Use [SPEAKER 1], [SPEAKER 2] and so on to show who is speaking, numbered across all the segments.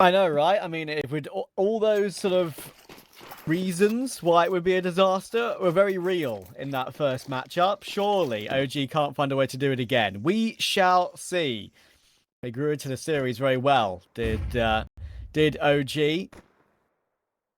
[SPEAKER 1] I know, right? I mean, if we'd all those sort of reasons why it would be a disaster were very real in that first matchup. Surely OG can't find a way to do it again. We shall see. They grew into the series very well. Did OG.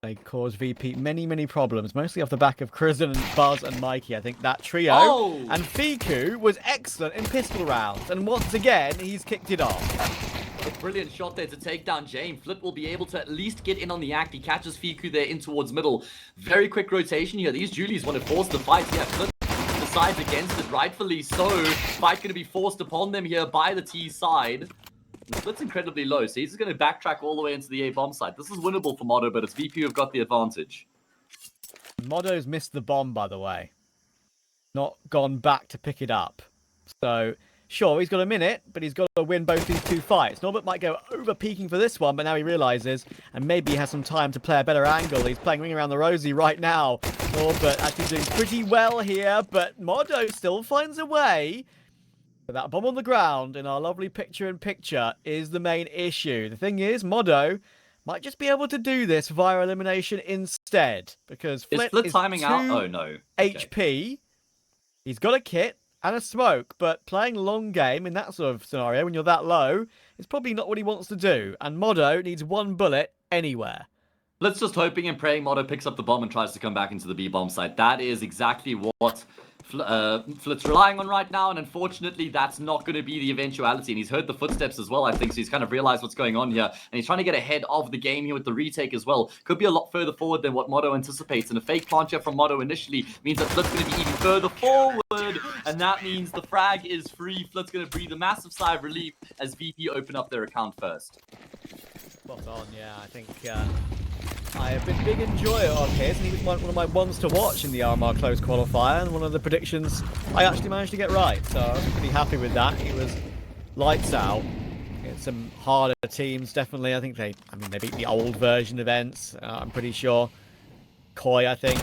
[SPEAKER 1] They caused VP many problems, mostly off the back of Crizzen and Buzz and Mikey. I think that trio.
[SPEAKER 2] Oh!
[SPEAKER 1] And Fiku was excellent in pistol rounds. And once again, he's kicked it off.
[SPEAKER 2] A brilliant shot there to take down Jane. Flip will be able to at least get in on the act. He catches Fiku there in towards middle. Very quick rotation here. These Julies want to force the fight. Yeah, Flip decides against it, rightfully so. Fight going to be forced upon them here by the T side. The split's incredibly low, so he's just going to backtrack all the way into the A bomb side. This is winnable for Motto, but it's VP who've got the advantage.
[SPEAKER 1] Motto's missed the bomb, by the way. Not gone back to pick it up. So, sure, he's got a minute, but he's got to win both these two fights. Norbert might go over-peaking for this one, but now he realizes, and maybe he has some time to play a better angle. He's playing Ring Around the Rosie right now. Norbert actually doing pretty well here, but Motto still finds a way. But that bomb on the ground in our lovely picture-in-picture is the main issue. The thing is, Motto might just be able to do this via elimination instead. Because Flit is
[SPEAKER 2] timing out? Oh, no.
[SPEAKER 1] HP. Okay. He's got a kit and a smoke, but playing long game in that sort of scenario, when you're that low, is probably not what he wants to do. And Motto needs one bullet anywhere.
[SPEAKER 2] Let's just hoping and praying Motto picks up the bomb and tries to come back into the B bomb site. That is exactly what Flit's relying on right now, and unfortunately that's not going to be the eventuality. And he's heard the footsteps as well, I think, so he's kind of realized what's going on here, and he's trying to get ahead of the game here with the retake as well. Could be a lot further forward than what Motto anticipates, and a fake plant here from Motto initially means that Flit's going to be even further forward, and that means the frag is free. Flit's going to breathe a massive sigh of relief as VP open up their account first.
[SPEAKER 1] Spot on, yeah. I think I have been a big enjoyer of his, and he was one of my ones to watch in the RMR close qualifier, and one of the predictions I actually managed to get right, so I was pretty happy with that. He was lights out. It's some harder teams, definitely. I think they beat the old version events, I'm pretty sure. Koi, I think.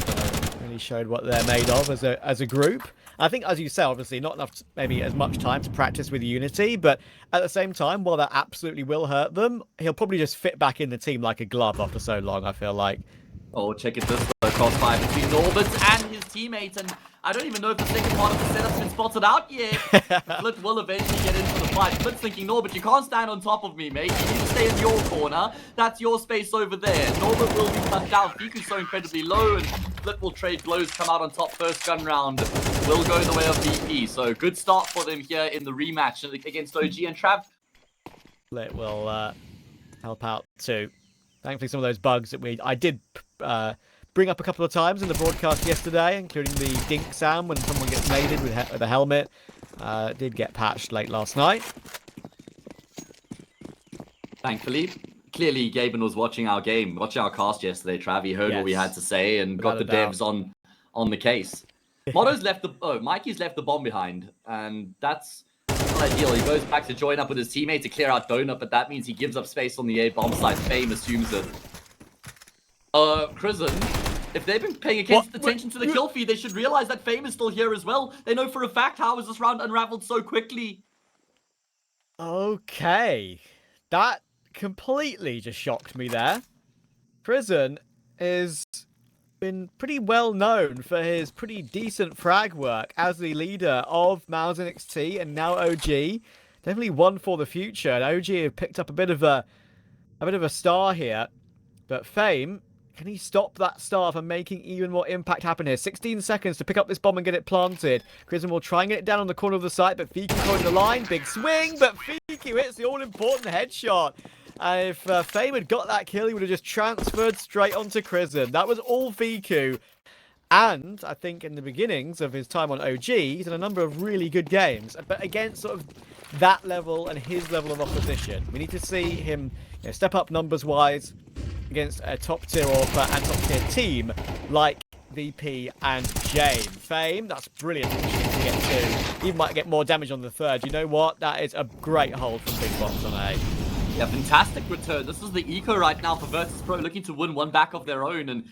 [SPEAKER 1] So, really showed what they're made of as a group. I think, as you say, obviously, not enough, maybe as much time to practice with Unity, but at the same time, while that absolutely will hurt them, he'll probably just fit back in the team like a glove after so long, I feel like.
[SPEAKER 2] Oh, check it this way. Crossfire between Norbert and his teammates, and I don't even know if the second part of the setup's been spotted out yet. Flit will eventually get into the fight. Flit's thinking, Norbert, you can't stand on top of me, mate. You need to stay in your corner. That's your space over there. Norbert will be cut down. Fiku's so incredibly low, and Flit will trade blows, come out on top first gun round. Will go the way of VP. So good start for them here in the rematch against OG and Trav.
[SPEAKER 1] Flit will help out too. Thankfully, some of those bugs that I did bring up a couple of times in the broadcast yesterday, including the dink sound when someone gets naded with a helmet, did get patched late last night.
[SPEAKER 2] Thankfully. Clearly, Gaben was watching our cast yesterday, Trav. He heard what we had to say and got the devs on the case. Motto's Mikey's left the bomb behind, and that's not ideal. He goes back to join up with his teammate to clear out Donut, but that means he gives up space on the A bomb side. Fame assumes it. Crizzen, if they've been paying attention to the kill feed, they should realize that Fame is still here as well. They know for a fact how is this round unraveled so quickly.
[SPEAKER 1] Okay. That completely just shocked me there. Crizzen has been pretty well known for his pretty decent frag work as the leader of MongolZ NXT and now OG. Definitely one for the future. And OG have picked up a bit of a star here. But Fame, can he stop that star from making even more impact happen here? 16 seconds to pick up this bomb and get it planted. Crizzen will try and get it down on the corner of the site, but Fiku holding the line. Big swing, but Fiku hits the all-important headshot. And if Fame had got that kill, he would have just transferred straight onto Crizzen. That was all Fiku. And I think in the beginnings of his time on OG, he's had a number of really good games. But against sort of that level and his level of opposition, we need to see him step up numbers-wise against a top-tier Orpha and top-tier team like VP and Jane. Fame, that's brilliant to get to. He might get more damage on the third. You know what? That is a great hold from Big Box on A.
[SPEAKER 2] Yeah, fantastic return. This is the eco right now for Virtus.pro, looking to win one back of their own, and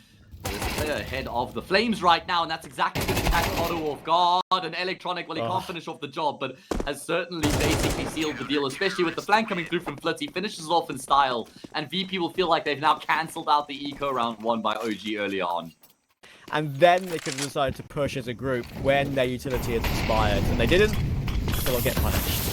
[SPEAKER 2] there's player ahead of the Flames right now, and that's exactly going to catch Otto off guard. And Electronic, well, he can't finish off the job, but has certainly basically sealed the deal, especially with the flank coming through from Flitz. He finishes off in style, and VP will feel like they've now cancelled out the eco round won by OG earlier on.
[SPEAKER 1] And then they could have decided to push as a group when their utility has expired, and they didn't, so they'll get punished.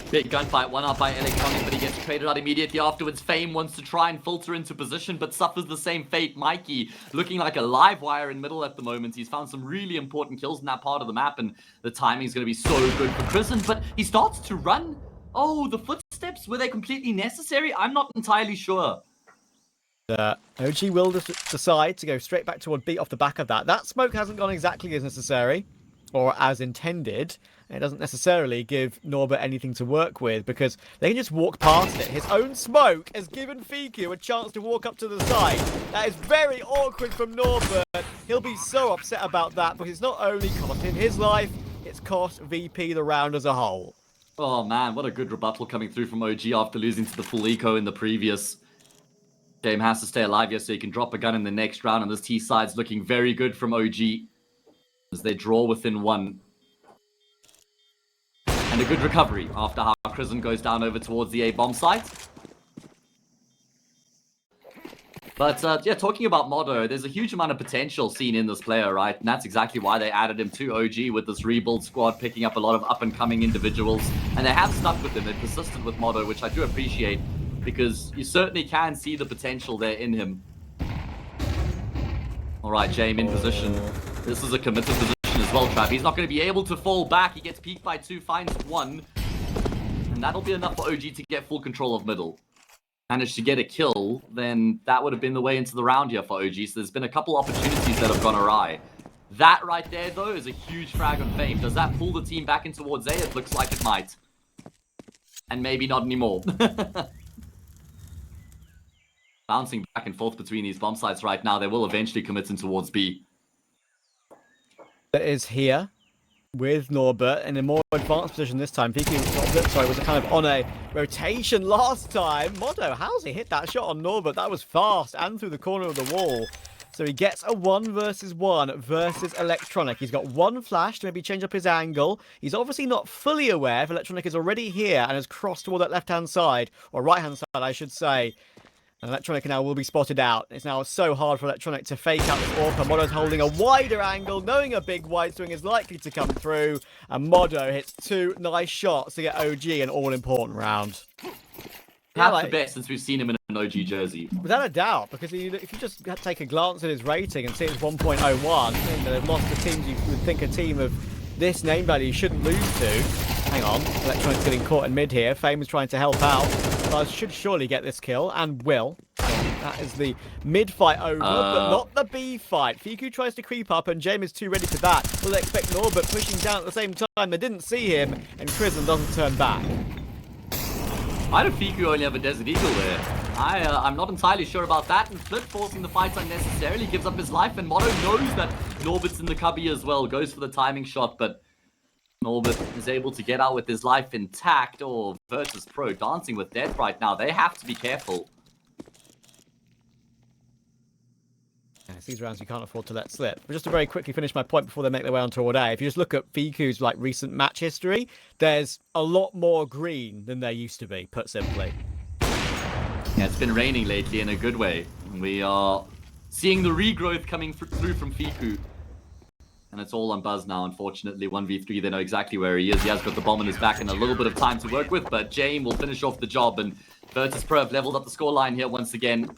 [SPEAKER 2] Big gunfight, one out by Electronic, but he gets traded out immediately afterwards. Fame wants to try and filter into position, but suffers the same fate. Mikey looking like a live wire in middle at the moment. He's found some really important kills in that part of the map, and the timing is going to be so good for Prison, but he starts to run. Oh, the footsteps, were they completely necessary? I'm not entirely sure.
[SPEAKER 1] OG will decide to go straight back toward B off the back of that. That smoke hasn't gone exactly as necessary, or as intended. It doesn't necessarily give Norbert anything to work with because they can just walk past it. His own smoke has given Fiku a chance to walk up to the side. That is very awkward from Norbert. He'll be so upset about that because it's not only cost him his life, it's cost VP the round as a whole.
[SPEAKER 2] Oh man, what a good rebuttal coming through from OG after losing to the full eco in the previous game. Has to stay alive here so he can drop a gun in the next round, and this T side's looking very good from OG as they draw within one. And a good recovery after how Prison goes down over towards the A bomb site. But yeah, talking about Modo, there's a huge amount of potential seen in this player, right? And that's exactly why they added him to OG with this rebuild squad, picking up a lot of up-and-coming individuals. And they have stuck with him. They're persistent with Modo, which I do appreciate, because you certainly can see the potential there in him. All right, James in position. This is a committed position as well, Trav. He's not going to be able to fall back. He gets peeked by 2, finds 1. And that'll be enough for OG to get full control of middle. Managed to get a kill, then that would have been the way into the round here for OG. So there's been a couple opportunities that have gone awry. That right there, though, is a huge frag on Fame. Does that pull the team back in towards A? It looks like it might. And maybe not anymore. Bouncing back and forth between these bomb sites right now. They will eventually commit in towards B.
[SPEAKER 1] That is here with Norbert in a more advanced position this time. Fiku, was kind of on a rotation last time. Modo, how's he hit that shot on Norbert? That was fast and through the corner of the wall. So he gets a 1 versus 1 versus Electronic. He's got 1 flash to maybe change up his angle. He's obviously not fully aware if Electronic is already here and has crossed toward that left-hand side, or right-hand side, I should say. And Electronic now will be spotted out. It's now so hard for Electronic to fake out this AWP. Modo's holding a wider angle, knowing a big wide swing is likely to come through. And Modo hits 2 nice shots to get OG an all-important round.
[SPEAKER 2] Perhaps the best since we've seen him in an OG jersey.
[SPEAKER 1] Without a doubt, because if you just take a glance at his rating and see it's 1.01, they've lost the teams you would think a team of this name value shouldn't lose to. Hang on, Electronic's getting caught in mid here. Fame is trying to help out. But should surely get this kill, and will. That is the mid fight over, but not the B fight. Fiku tries to creep up, and James is too ready for that. Will they expect Norbert pushing down at the same time? They didn't see him, and Prison doesn't turn back.
[SPEAKER 2] Why did Fiku only have a Desert Eagle there? I'm not entirely sure about that, and Flip forcing the fight unnecessarily gives up his life, and Modo knows that Norbert's in the cubby as well. Goes for the timing shot, but Norbert is able to get out with his life intact. Or Virtus.pro dancing with death right now. They have to be careful.
[SPEAKER 1] It's these rounds you can't afford to let slip. But just to very quickly finish my point before they make their way on toward A, if you just look at Fiku's recent match history, there's a lot more green than there used to be, put simply.
[SPEAKER 2] Yeah, it's been raining lately in a good way. We are seeing the regrowth coming through from Fiku. And it's all on Buzz now, unfortunately. 1v3, they know exactly where he is. He has got the bomb in his back and a little bit of time to work with, but James will finish off the job, and Virtus.pro have leveled up the scoreline here once again.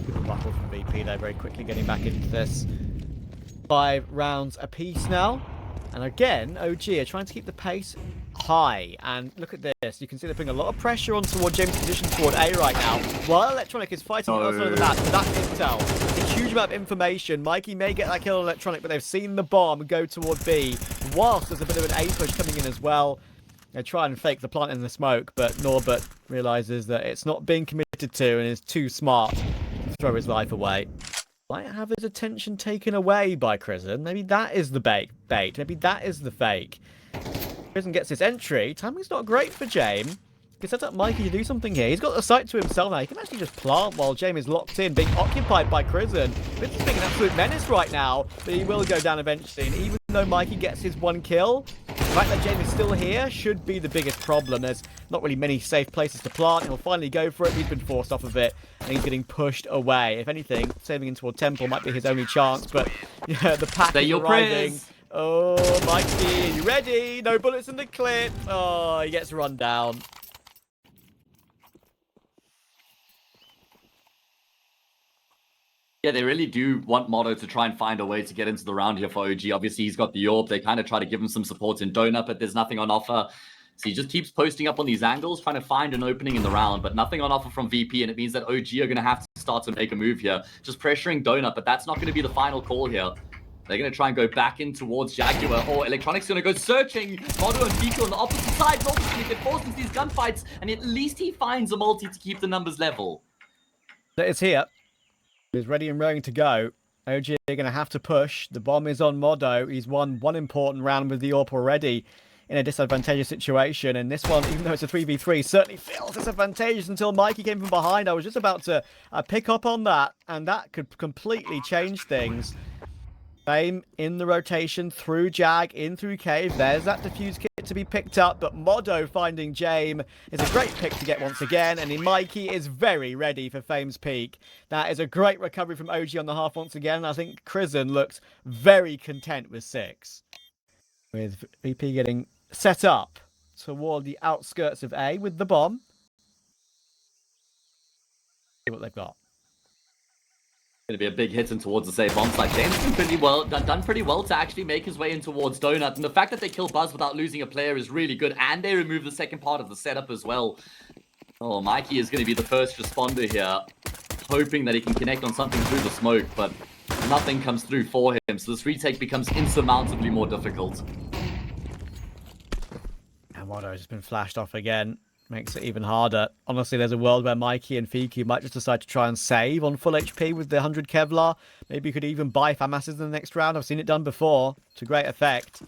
[SPEAKER 1] Good battle from VP there, very quickly getting back into this. 5 rounds apiece now. And again, OG are trying to keep the pace high. And look at this. You can see they're putting a lot of pressure on toward James' position toward A right now. While Electronic is fighting on the other side of the map for that intel. It's a huge amount of information. Mikey may get that kill on Electronic, but they've seen the bomb go toward B. Whilst there's a bit of an A push coming in as well. They try and fake the plant in the smoke, but Norbert realizes that it's not being committed to and is too smart to throw his life away. Might have his attention taken away by Prison. Maybe that is the bait. Maybe that is the fake. Prison gets his entry. Timing's not great for James. Can set up Mikey to do something here. He's got the site to himself now. He can actually just plant while James is locked in, being occupied by Crizzen. This is being an absolute menace right now, but he will go down eventually. And even though Mikey gets his 1 kill, the fact that James is still here should be the biggest problem. There's not really many safe places to plant. He'll finally go for it. He's been forced off of it, and he's getting pushed away. If anything, saving in toward Temple might be his only chance, but yeah, the pack is arriving. Oh, Mikey, are you ready? No bullets in the clip. Oh, he gets run down.
[SPEAKER 2] Yeah, they really do want Motto to try and find a way to get into the round here for OG. Obviously, he's got the orb. They kind of try to give him some support in Donut, but there's nothing on offer. So he just keeps posting up on these angles, trying to find an opening in the round, but nothing on offer from VP, and it means that OG are going to have to start to make a move here. Just pressuring Donut, but that's not going to be the final call here. They're going to try and go back in towards Jaguar, or Electronic's going to go searching. Motto and Pico on the opposite side. Norton's going to get forced into these gunfights, and at least he finds a multi to keep the numbers level.
[SPEAKER 1] It's here. He's ready and raring to go. OG are going to have to push. The bomb is on Modo. He's won 1 important round with the AWP already in a disadvantageous situation. And this one, even though it's a 3v3, certainly feels disadvantageous until Mikey came from behind. I was just about to pick up on that, and that could completely change things. Fame in the rotation through Jag, in through Cave. There's that defuse kit to be picked up, but Modo finding Jame is a great pick to get once again, and Mikey is very ready for Fame's peak. That is a great recovery from OG on the half once again. I think Crizzen looks very content with 6. With VP getting set up toward the outskirts of A with the bomb. See what they've got.
[SPEAKER 2] Going to be a big hit in towards the safe bomb side. James done pretty well to actually make his way in towards Donut, and the fact that they kill Buzz without losing a player is really good, and they remove the second part of the setup as well. Oh, Mikey is going to be the first responder here, hoping that he can connect on something through the smoke, but nothing comes through for him, so this retake becomes insurmountably more difficult.
[SPEAKER 1] And Modo has been flashed off again. Makes it even harder. Honestly, there's a world where Mikey and Fiku might just decide to try and save on full HP with the 100 Kevlar. Maybe you could even buy Famasses in the next round. I've seen it done before to great effect.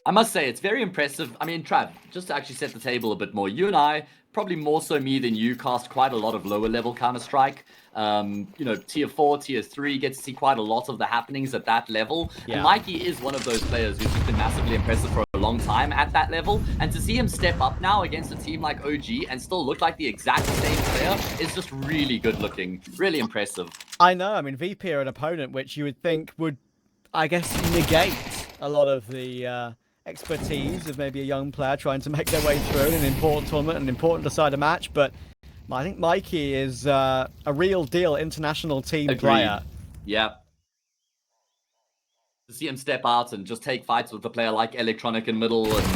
[SPEAKER 2] I must say, it's very impressive. I mean, Trav, just to actually set the table a bit more, you and I, probably more so me than you, cast quite a lot of lower level Counter-Strike. You know, tier 4, tier 3, get to see quite a lot of the happenings at that level. Yeah. And Mikey is one of those players who's just been massively impressive for a long time at that level. And to see him step up now against a team like OG and still look like the exact same player is just really good looking. Really impressive.
[SPEAKER 1] I know. I mean, VP are an opponent which you would think would, I guess, negate a lot of the expertise of maybe a young player trying to make their way through in an important tournament, an important decider match, but I think Mikey is a real deal international team player.
[SPEAKER 2] Yeah. To see him step out and just take fights with a player like Electronic in middle and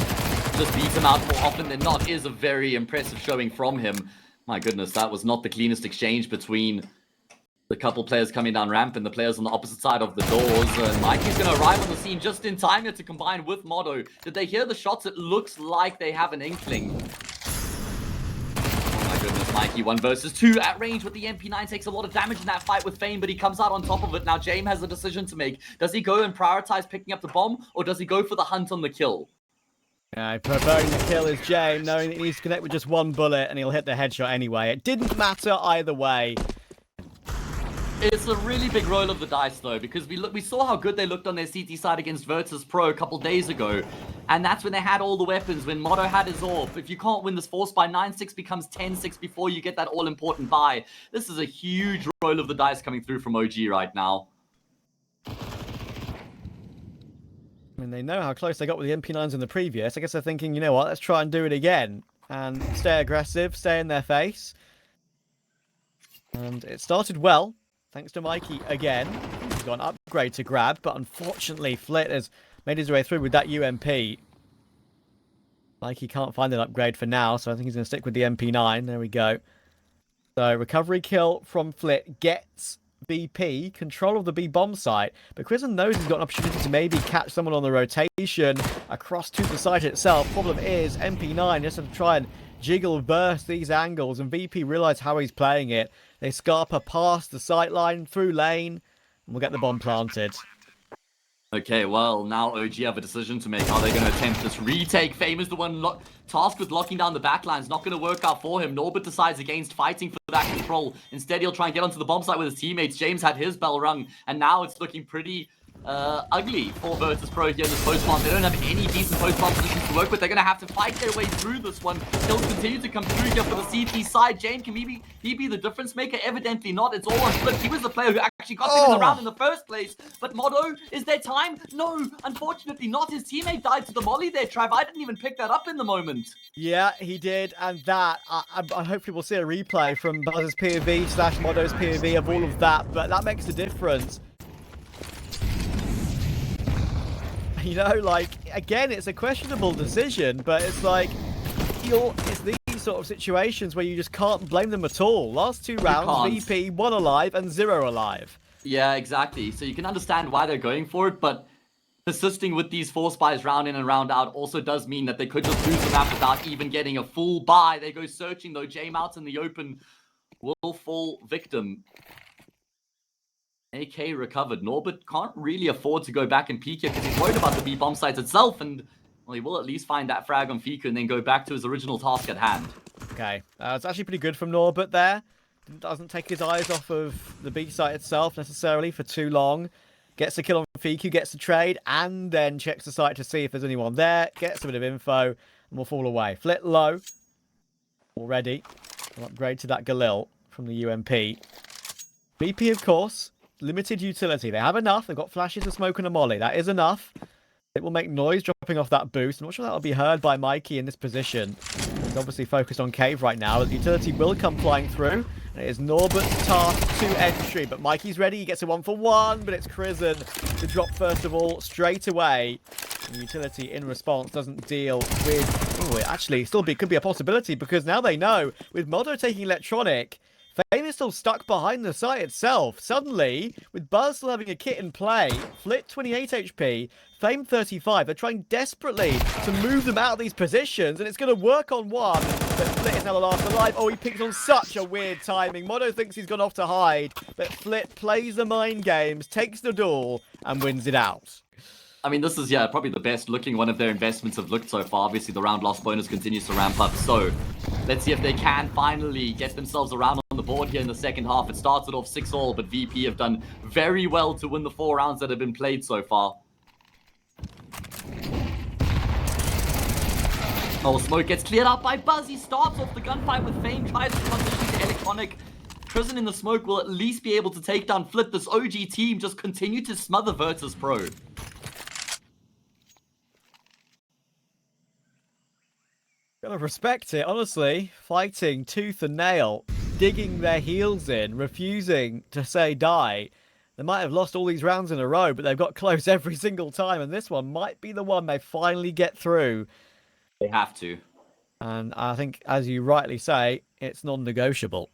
[SPEAKER 2] just beat him out more often than not is a very impressive showing from him. My goodness, that was not the cleanest exchange between the couple players coming down ramp and the players on the opposite side of the doors. And Mikey's going to arrive on the scene just in time here to combine with Modo. Did they hear the shots? It looks like they have an inkling. Oh my goodness, Mikey 1 versus 2 at range with the MP9. Takes a lot of damage in that fight with Fame, but he comes out on top of it. Now Jame has a decision to make. Does he go and prioritize picking up the bomb, or does he go for the hunt on the kill?
[SPEAKER 1] Yeah, preferring the kill is Jame, knowing that he needs to connect with just 1 bullet and he'll hit the headshot anyway. It didn't matter either way.
[SPEAKER 2] It's a really big roll of the dice, though, because we saw how good they looked on their CT side against Virtus.pro a couple days ago, and that's when they had all the weapons, when Motto had his AWP. If you can't win this force by 9-6 becomes 10-6 before you get that all-important buy. This is a huge roll of the dice coming through from OG right now.
[SPEAKER 1] I mean, they know how close they got with the MP9s in the previous. I guess they're thinking, you know what, let's try and do it again, and stay aggressive, stay in their face. And it started well. Thanks to Mikey again. He's got an upgrade to grab, but unfortunately Flit has made his way through with that UMP. Mikey can't find an upgrade for now, so I think he's going to stick with the MP9. There we go. So recovery kill from Flit gets BP control of the B bomb site, but Crizzen knows he's got an opportunity to maybe catch someone on the rotation across to the site itself. Problem is, MP9 just have to try and jiggle burst these angles, and VP realize how he's playing it. They scarper past the sight line through lane, and we'll get the bomb planted.
[SPEAKER 2] Okay, well, now OG have a decision to make. Are they going to attempt this retake? Fame is the one tasked with locking down the backlines. Not going to work out for him. Norbert decides against fighting for that control. Instead, he'll try and get onto the bomb site with his teammates. James had his bell rung, and now it's looking pretty ugly for Virtus.pro here in this post-plant. They don't have any decent post-plant positions to work with. They're going to have to fight their way through this one. Kills continue to come through here for the CT side. James, can he be the difference maker? Evidently not. It's all on Flip. He was the player who actually got him in the round in the first place. But Modo, is there time? No, unfortunately not. His teammate died to the molly there, Trav. I didn't even pick that up in the moment.
[SPEAKER 1] Yeah, he did, and that, I hopefully we'll see a replay from Buzz's POV / Modo's POV of all of that, but that makes a difference. You know, like, again, it's a questionable decision, but it's like, it's these sort of situations where you just can't blame them at all. Last 2 rounds, VP, 1 alive and 0 alive. Yeah,
[SPEAKER 2] exactly. So you can understand why they're going for it, but persisting with these 4 spies round in and round out also does mean that they could just lose the map without even getting a full buy. They go searching, though. Jame out in the open will fall victim. AK recovered. Norbert can't really afford to go back and peek here because he's worried about the B bomb site itself, and well, he will at least find that frag on Fiku and then go back to his original task at hand.
[SPEAKER 1] Okay, it's actually pretty good from Norbert there. Doesn't take his eyes off of the B site itself necessarily for too long. Gets a kill on Fiku, gets the trade, and then checks the site to see if there's anyone there. Gets a bit of info, and will fall away. Flit low. Already. We'll upgrade to that Galil from the UMP. BP, of course. Limited utility. They have enough. They've got flashes of smoke and a molly. That is enough. It will make noise dropping off that boost. I'm not sure that'll be heard by Mikey in this position. He's obviously focused on Cave right now. The utility will come flying through. And it is Norbert's task to entry. But Mikey's ready. He gets a 1-for-1. But it's Crizzen to drop first of all straight away. And the utility in response doesn't deal with... Oh, it actually still could be a possibility because now they know with Modo taking electronic... Fame is still stuck behind the site itself. Suddenly, with Buzz still having a kit in play, Flit 28 HP, Fame 35, they're trying desperately to move them out of these positions, and it's going to work on one, but Flit is now the last alive. Oh, he picks on such a weird timing. Modo thinks he's gone off to hide, but Flit plays the mind games, takes the duel, and wins it out.
[SPEAKER 2] I mean, this is, yeah, probably the best looking one of their investments have looked so far. Obviously, the round loss bonus continues to ramp up. So, let's see if they can finally get themselves around on the board here in the second half. It started off 6-all, but VP have done very well to win the 4 rounds that have been played so far. Oh, smoke gets cleared out by Buzz. He starts off the gunfight with Fame, tries to transition to electronic. Prison in the smoke will at least be able to take down Flit. This OG team just continue to smother Virtus.pro.
[SPEAKER 1] Gotta respect it, honestly. Fighting tooth and nail, digging their heels in, refusing to say die. They might have lost all these rounds in a row, but they've got close every single time, and this one might be the one they finally get through.
[SPEAKER 2] They have to.
[SPEAKER 1] And I think, as you rightly say, it's non-negotiable.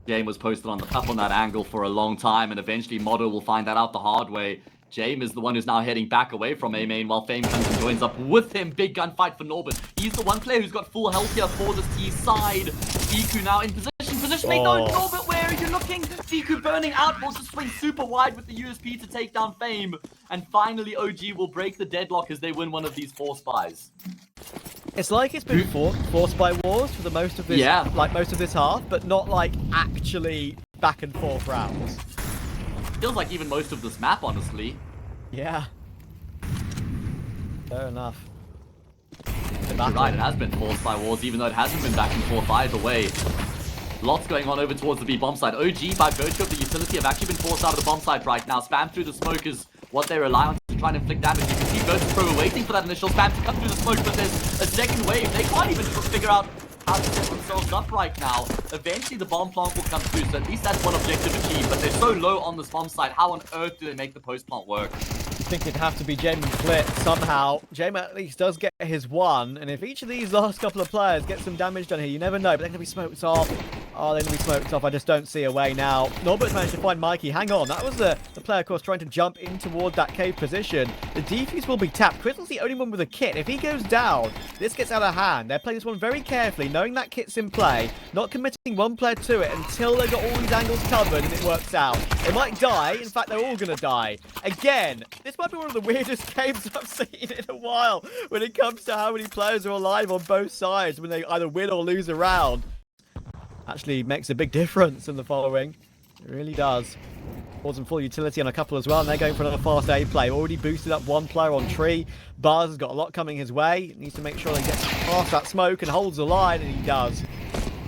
[SPEAKER 2] Game was posted on that angle for a long time, and eventually Modo will find that out the hard way. Jame is the one who's now heading back away from A main while Fame comes and joins up with him. Big gunfight for Norbert. He's the one player who's got full health here for this T side. Fiku now in position mate. No, Norbert, where are you looking? Fiku burning out, will just swing super wide with the USP to take down Fame. And finally OG will break the deadlock as they win one of these 4 spies.
[SPEAKER 1] It's like it's been four spy wars for the most of this, most of this half, but not like actually back and forth rounds.
[SPEAKER 2] Feels like even most of this map, honestly.
[SPEAKER 1] Yeah. Fair enough.
[SPEAKER 2] You're right, it has been 4 spy wars, even though it hasn't been back and forth either way. Lots going on over towards the B bomb side. OG, by virtue of the utility, have actually been forced out of the bomb side right now. Spam through the smoke is what they rely on to try and inflict damage. You can see Virtus.pro waiting for that initial spam to come through the smoke, but there's a second wave. They can't even figure out how to set themselves up right now. Eventually the bomb plant will come through, so at least that's one objective achieved, but they're so low on this bomb site. How on earth do they make the post plant work?
[SPEAKER 1] I think it'd have to be Jame and Flit somehow. Jame at least does get his 1, and if each of these last couple of players get some damage done here, you never know, but they're going to be smoked off. Are they going to be smoked off? I just don't see a way now. Norbert's managed to find Mikey. Hang on. That was the player, of course, trying to jump in toward that cave position. The defuse will be tapped. Crystal's the only one with a kit. If he goes down, this gets out of hand. They're playing this one very carefully, knowing that kit's in play, not committing one player to it until they've got all these angles covered and it works out. They might die. In fact, they're all going to die. Again, this might be one of the weirdest games I've seen in a while when it comes to how many players are alive on both sides when they either win or lose a round. Actually makes a big difference in the following. It really does. Some full utility on a couple as well, and they're going for another fast A play. Already boosted up one player on tree. Buzz has got a lot coming his way. He needs to make sure he gets past that smoke and holds the line, and he does.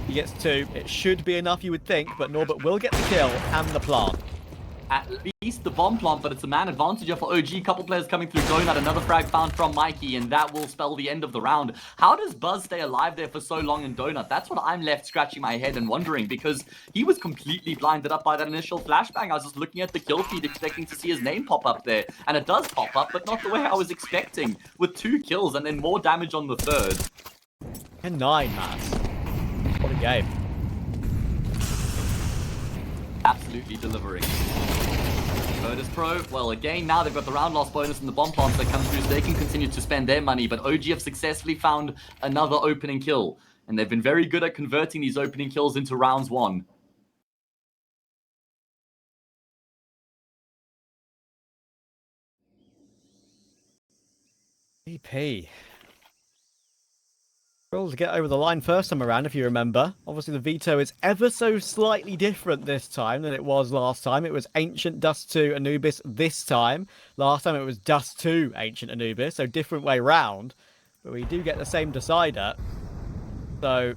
[SPEAKER 1] He gets two. It should be enough, you would think, but Norbert will get the kill and the plant.
[SPEAKER 2] At least the bomb plant, but it's a man advantage for OG. Couple players coming through. Donut, another frag found from Mikey, and that will spell the end of the round. How does Buzz stay alive there for so long in Donut? That's what I'm left scratching my head and wondering, because he was completely blinded up by that initial flashbang. I was just looking at the kill feed, expecting to see his name pop up there, and it does pop up, but not the way I was expecting, with 2 kills and then more damage on the third.
[SPEAKER 1] And 9, man. What a game.
[SPEAKER 2] Absolutely delivering. Virtus.pro, well, again, now they've got the round loss bonus and the bomb plants that come through, so they can continue to spend their money, but OG have successfully found another opening kill, and they've been very good at converting these opening kills into rounds won.
[SPEAKER 1] VP. To get over the line first time around, if you remember. Obviously, the veto is ever so slightly different this time than it was last time. It was Ancient Dust 2 Anubis this time. Last time it was Dust 2 Ancient Anubis, so different way round. But we do get the same decider. So,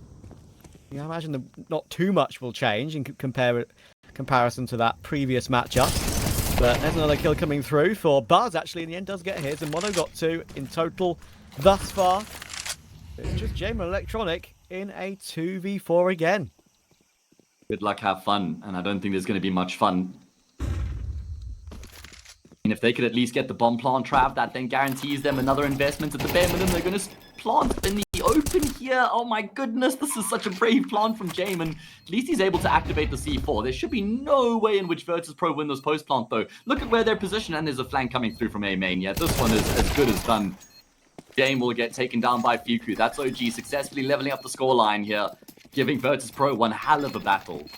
[SPEAKER 1] yeah, I imagine not too much will change in comparison to that previous matchup. But there's another kill coming through for Buzz, actually, in the end does get his. And Mono got 2 in total thus far. It's just Jamin Electronic in a 2v4 again.
[SPEAKER 2] Good luck, have fun, and I don't think there's going to be much fun. And if they could at least get the bomb plant trap, that then guarantees them another investment at the bare minimum. They're going to plant in the open here. Oh my goodness, this is such a brave plant from Jamin. At least he's able to activate the C4. There should be no way in which Virtus.pro win this post plant, though. Look at where they're positioned, and there's a flank coming through from A main. Yeah, this one is as good as done. Game will get taken down by Fuku. That's OG successfully leveling up the scoreline here, giving Virtus.pro one hell of a battle.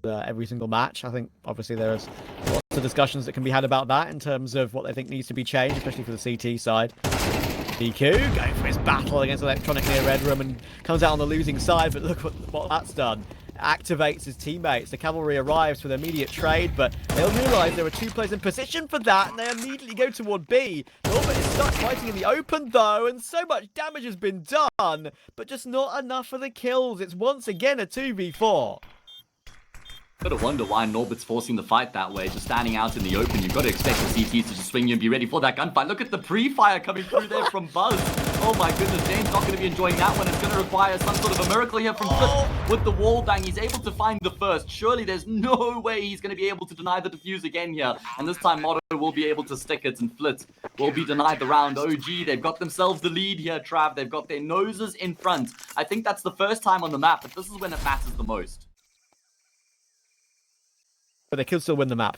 [SPEAKER 1] Every single match, I think obviously there's lots of discussions that can be had about that in terms of what they think needs to be changed, especially for the CT side. DQ going for his battle against Electronic near Red Room and comes out on the losing side, but look what that's done. Activates his teammates. The cavalry arrives for the immediate trade, but they'll realise there are 2 players in position for that, and they immediately go toward B. Norbert is stuck fighting in the open, though, and so much damage has been done, but just not enough for the kills. It's once again a 2v4.
[SPEAKER 2] Gotta wonder why Norbert's forcing the fight that way, just standing out in the open. You've got to expect the CTs to just swing you and be ready for that gunfight. Look at the pre-fire coming through there from Buzz. Oh my goodness, James not going to be enjoying that one. It's going to require some sort of a miracle here from Flip with the wall bang. He's able to find the first. Surely there's no way he's going to be able to deny the defuse again here. And this time Motto will be able to stick it, and Flit will be denied the round. OG, they've got themselves the lead here, Trav. They've got their noses in front. I think that's the first time on the map, but this is when it matters the most.
[SPEAKER 1] But they could still win the map.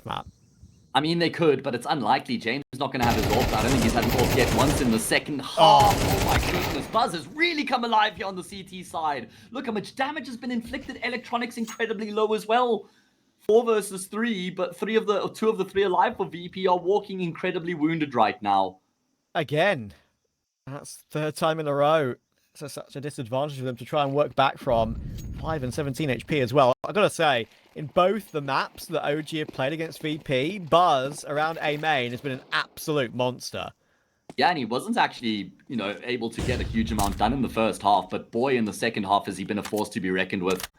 [SPEAKER 2] I mean, they could, but it's unlikely. James is not going to have his ult. I don't think he's had an ult yet once in the second half. Oh my goodness. Buzz has really come alive here on the CT side. Look how much damage has been inflicted. Electronics incredibly low as well. 4 versus 3, but 2 of the 3 alive for VP are walking incredibly wounded right now.
[SPEAKER 1] Again, that's 3rd time in a row. So such a disadvantage for them to try and work back from. 5 and 17 HP as well. I've got to say, in both the maps that OG have played against VP, Buzz around A main has been an absolute monster.
[SPEAKER 2] Yeah, and he wasn't actually, able to get a huge amount done in the first half, but boy, in the second half has he been a force to be reckoned with.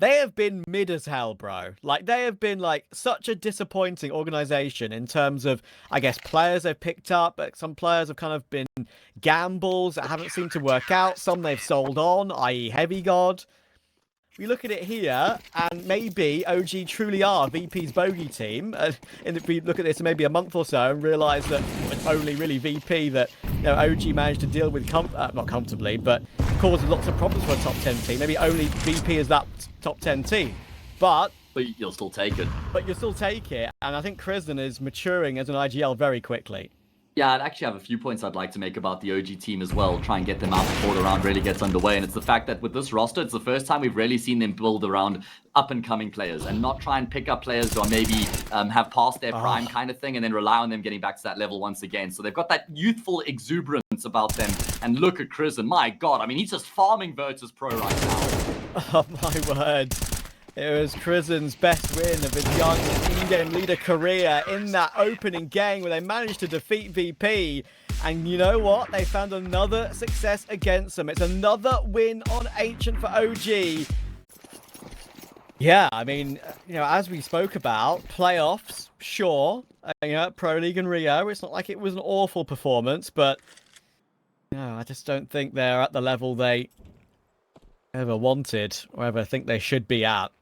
[SPEAKER 1] They have been mid as hell, bro. Like, they have been, such a disappointing organization in terms of, I guess, players they've picked up. But some players have kind of been gambles that haven't seemed to work out. Some they've sold on, i.e. Heavy God. we look at it here, and maybe OG truly are VP's bogey team. And if we look at this in maybe a month or so and realise that it's only really VP that OG managed to deal with, not comfortably, but caused lots of problems for a top 10 team. Maybe only VP is that top 10 team. But
[SPEAKER 2] you'll still take it.
[SPEAKER 1] But you'll still take it. And I think Crisden is maturing as an IGL very quickly.
[SPEAKER 2] Yeah, I'd actually have a few points I'd like to make about the OG team as well. Try and get them out before the round really gets underway. And it's the fact that with this roster, it's the first time we've really seen them build around up-and-coming players and not try and pick up players who are maybe have passed their prime kind of thing and then rely on them getting back to that level once again. So they've got that youthful exuberance about them. And look at Crisden. My God, I mean, he's just farming Virtus.pro right now.
[SPEAKER 1] Oh, my word. It was Crisden's best win of his young in-game leader career in that opening game where they managed to defeat VP. And you know what? They found another success against them. It's another win on Ancient for OG. Yeah, I mean, as we spoke about, playoffs, sure. Pro League and Rio, it's not like it was an awful performance, but I just don't think they're at the level they ever wanted or ever think they should be at.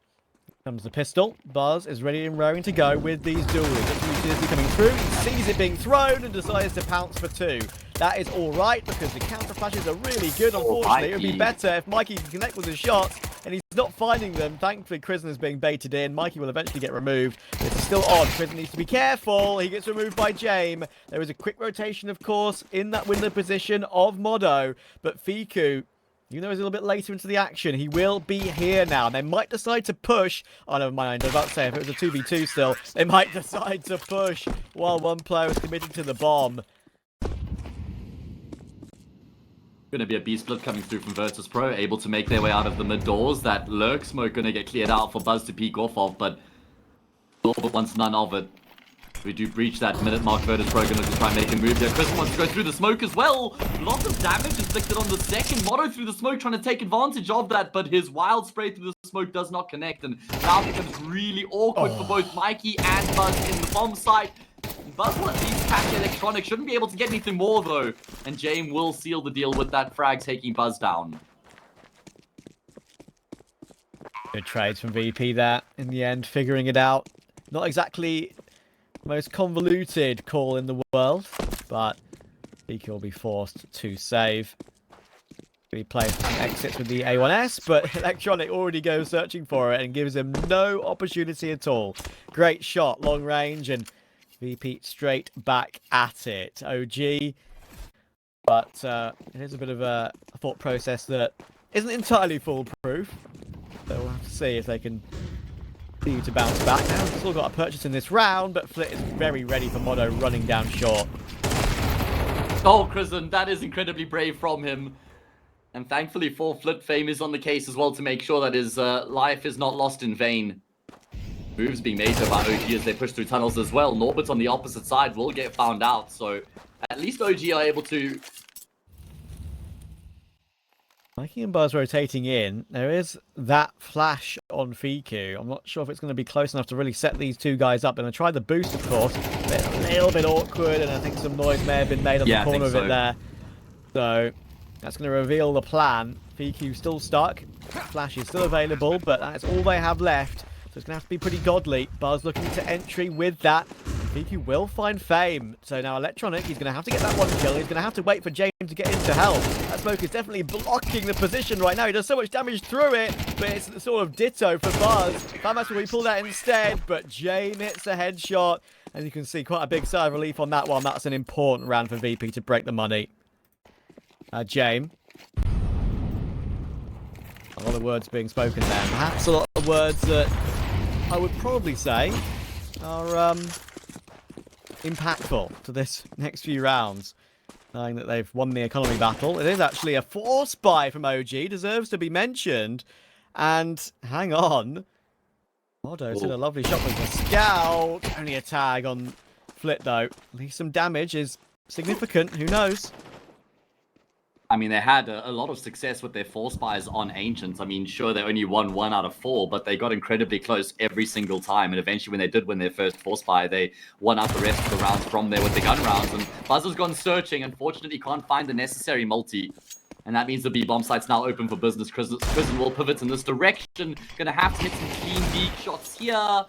[SPEAKER 1] Comes the pistol. Buzz is ready and raring to go with these duelies. Utility coming through. He sees it being thrown and decides to pounce for 2. That is all right because the counter flashes are really good. Unfortunately, it would be better if Mikey can connect with his shots, and he's not finding them. Thankfully, Crisden is being baited in. Mikey will eventually get removed. It's still on. Crisden needs to be careful. He gets removed by Jame. There is a quick rotation, of course, in that window position of Modo, but Fiku, even though he's a little bit later into the action, he will be here now. They might decide to push. Oh, never mind. I was about to say, if it was a 2v2 still, they might decide to push while one player is committed to the bomb.
[SPEAKER 2] Going to be a B-split coming through from Virtus.pro, able to make their way out of the mid doors. That lurk smoke going to get cleared out for Buzz to peek off of, but wants none of it. We do breach that minute mark. Virtus.pro going to try and make a move here. Crisden wants to go through the smoke as well. Lots of damage inflicted on the second. Modo through the smoke trying to take advantage of that, but his wild spray through the smoke does not connect, and now it becomes really awkward for both Mikey and Buzz in the bomb site. Buzz will at least catch Electronic. Shouldn't be able to get anything more though, and Jame will seal the deal with that frag, taking Buzz down.
[SPEAKER 1] Good trades from VP there in the end, figuring it out. Not exactly most convoluted call in the world, but VP will be forced to save. He plays exits with the A1S, but Electronic already goes searching for it and gives him no opportunity at all. Great shot, long range, and VP straight back at it. OG, but it is a bit of a thought process that isn't entirely foolproof. So we'll have to see if they can continue to bounce back. Now we've still got a purchase in this round, but Flit is very ready for Modo running down short.
[SPEAKER 2] Oh, Crisden, that is incredibly brave from him. And thankfully for Flit, Fame is on the case as well to make sure that his life is not lost in vain. Moves being made by OG as they push through tunnels as well. Norbert on the opposite side will get found out, so at least OG are able to...
[SPEAKER 1] Mikey and Buzz rotating in. There is that flash on Fiku. I'm not sure if it's going to be close enough to really set these two guys up. And I tried the boost, of course. A little bit awkward, and I think some noise may have been made on the corner of it there. So that's going to reveal the plan. Fiku still stuck. Flash is still available, but that's all they have left. So it's going to have to be pretty godly. Buzz looking to entry with that. Fiku will find Fame. So now Electronic, he's going to have to get that one kill. He's going to have to wait for James to get into help. That smoke is definitely blocking the position right now. He does so much damage through it, but it's sort of ditto for Buzz. Pyjamas will pull that instead, but James hits a headshot. And you can see quite a big sigh of relief on that one. That's an important round for VP to break the money. James. A lot of words being spoken there. Perhaps a lot of words that I would probably say are impactful to this next few rounds. Knowing that they've won the economy battle. It is actually a force buy from OG. Deserves to be mentioned. And hang on. Modo's did a lovely shot with the scout. Only a tag on Flit though. At least some damage is significant. Who knows?
[SPEAKER 2] I mean, they had a lot of success with their force buys on Ancients. I mean, sure, they only won 1 out of 4, but they got incredibly close every single time. And eventually, when they did win their first force buy, they won out the rest of the rounds from there with the gun rounds. And Buzz has gone searching. Unfortunately, can't find the necessary multi. And that means the B bomb site's now open for business. Prison will pivot in this direction. Gonna have to hit some clean B shots here.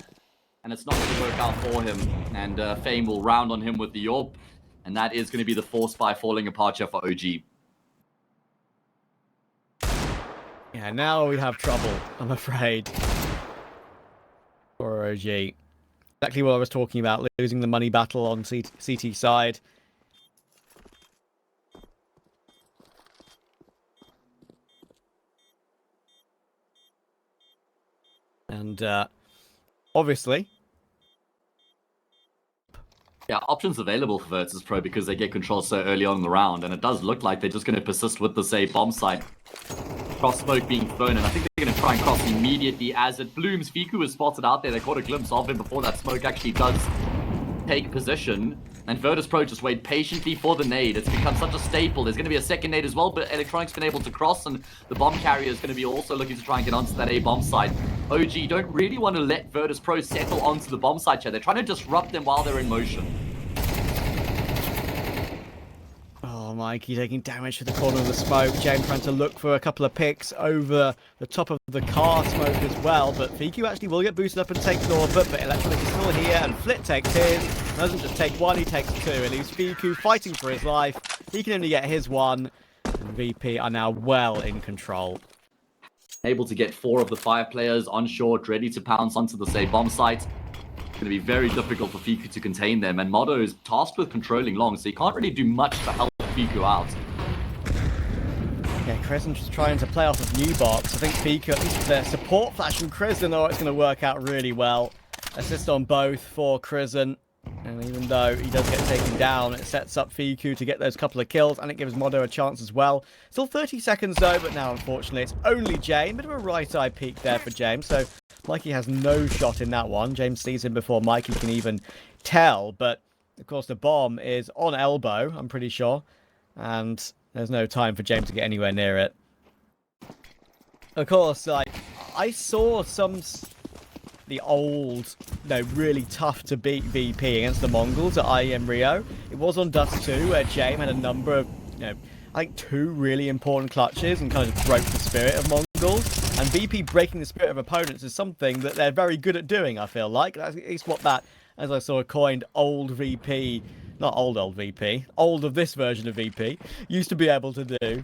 [SPEAKER 2] And it's not going to work out for him. And Fame will round on him with the AWP. And that is going to be the force by falling apart here for OG.
[SPEAKER 1] Yeah, now we have trouble, I'm afraid. For OG. Exactly what I was talking about, losing the money battle on CT side. And obviously...
[SPEAKER 2] Yeah, options available for Virtus.pro because they get control so early on in the round, and it does look like they're just going to persist with this bomb site. Cross smoke being thrown, and I think they're going to try and cross immediately as it blooms. Fiku was spotted out there. They caught a glimpse of him before that smoke actually does take position. And Virtus.pro just wait patiently for the nade. It's become such a staple. There's going to be a second nade as well, but Electronic's been able to cross, and the bomb carrier is going to be also looking to try and get onto that bomb site. OG don't really want to let Virtus.pro settle onto the bomb site here. They're trying to disrupt them while they're in motion.
[SPEAKER 1] Oh, Mikey taking damage to the corner of the smoke. James trying to look for a couple of picks over the top of the car smoke as well. But Fiku actually will get boosted up and take Norbert, but Electronic is still here, and Flit takes his. Doesn't just take one, he takes two. It leaves Fiku fighting for his life. He can only get his one. And VP are now well in control.
[SPEAKER 2] Able to get 4 of the 5 players on short, ready to pounce onto the bomb site. It's going to be very difficult for Fiku to contain them, and Modo is tasked with controlling long, so he can't really do much to help Fiku out.
[SPEAKER 1] Yeah, Crescent just trying to play off of new box. I think Fiku, at least their support flash from Crescent, oh, it's going to work out really well. Assist on both for Crescent. And even though he does get taken down, it sets up Fiku to get those couple of kills, and it gives Modo a chance as well. Still 30 seconds though, but now unfortunately it's only James. Bit of a right eye peek there for James, so Mikey has no shot in that one. James sees him before Mikey can even tell, but of course the bomb is on elbow, I'm pretty sure, and there's no time for James to get anywhere near it. Of course, like, I saw the old, really tough to beat VP against the Mongols at IEM Rio. It was on Dust 2 where James had a number of, I think 2 really important clutches and kind of broke the spirit of Mongols. And VP breaking the spirit of opponents is something that they're very good at doing, I feel like. That's at least what that, as I saw, coined old VP, not old VP, old of this version of VP, used to be able to do.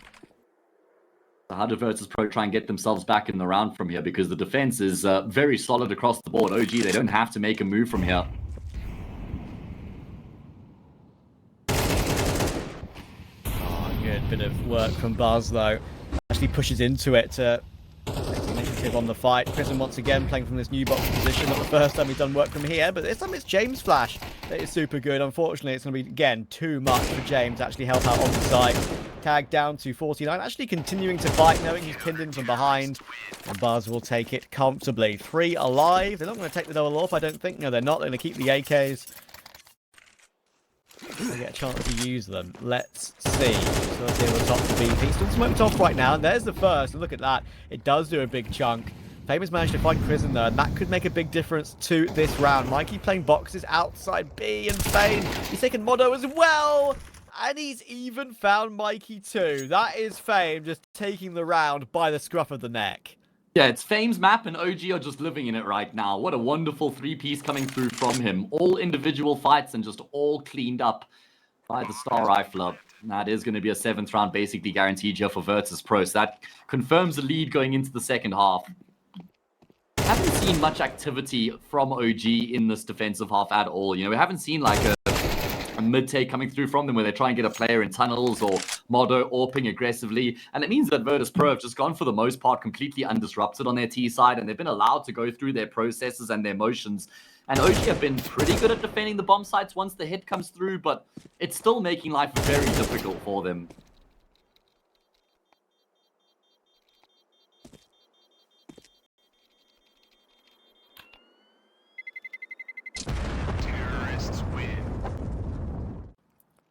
[SPEAKER 2] How do Virtus.pro try and get themselves back in the round from here? Because the defense is very solid across the board. OG, they don't have to make a move from here.
[SPEAKER 1] Oh, good bit of work from Buzz, though. Actually pushes into it to take the initiative on the fight. Prison once again playing from this new box position. Not the first time he's done work from here, but this time it's James' flash that is super good. Unfortunately, it's going to be, again, too much for James to actually help out on the side. Tag down to 49, actually continuing to fight, knowing he's pinned in from behind. And Buzz will take it comfortably. 3 alive. They're not going to take the double off, I don't think. No, they're not. They're going to keep the AKs. They get a chance to use them. Let's see. So let's see what's top for VP. Still smoked off right now. And there's the first. And look at that. It does do a big chunk. Famous managed to find Prison though, and that could make a big difference to this round. Mikey playing boxes outside B, and Fame, he's taken Modo as well. And he's even found Mikey too. That is Fame just taking the round by the scruff of the neck.
[SPEAKER 2] Yeah, it's Fame's map, and OG are just living in it right now. What a wonderful 3-piece coming through from him. All individual fights and just all cleaned up by the Star Rifler. That is going to be a 7th round basically guaranteed here for Virtus.pro. So that confirms the lead going into the second half. Haven't seen much activity from OG in this defensive half at all. We haven't seen like a mid-take coming through from them where they try and get a player in tunnels or Modo AWPing aggressively. And it means that Virtus.pro have just gone for the most part completely undisrupted on their T side, and they've been allowed to go through their processes and their motions. And OG have been pretty good at defending the bomb sites once the hit comes through, but it's still making life very difficult for them.